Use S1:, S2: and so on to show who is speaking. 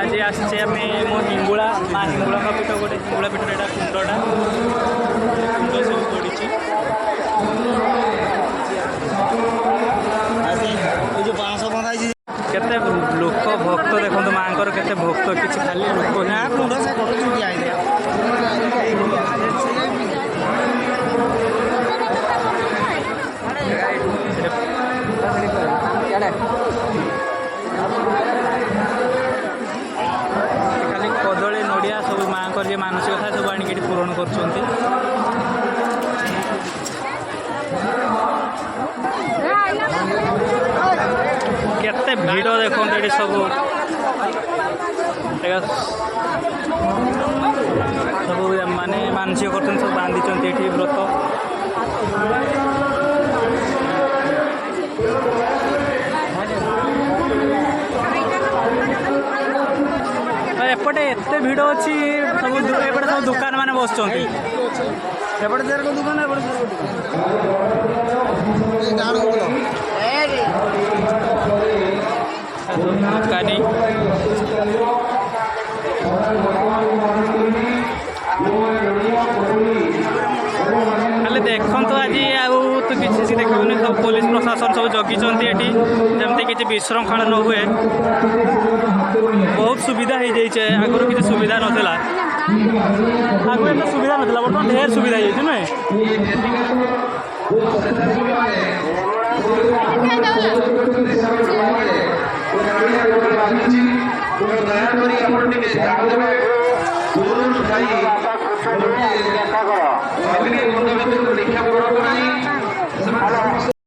S1: आज आसचे आम मो हिंगुला माँ हिंगुला पीठ गोटे हिंगुला पीठ यहाँ कुंडटा कुंड सब पड़ी केते लोक भक्त देखो माँ के भक्त किसी खाली लोक ना कुंड से खाली कदली नड़िया सब माँ जी मानसिक था सब आनिक पूरण कर केते भीड़ देखो ये सब सब माने मानसिक कर सब बांधी ये व्रत एपटे एत भिड़ अच्छी सब एपटे सब दुकान मान बस दुकान दुकानी खाली देखु आज तो किसी देखनी सब पुलिस प्रशासन सब जगिंट ये जमती किसी विशृंखला न हुए बहुत सुविधा हो जाए आगुरी किसी सुविधा नाला आगु एत सुविधा नाला बर्तमान ढेर सुविधा हो नुहे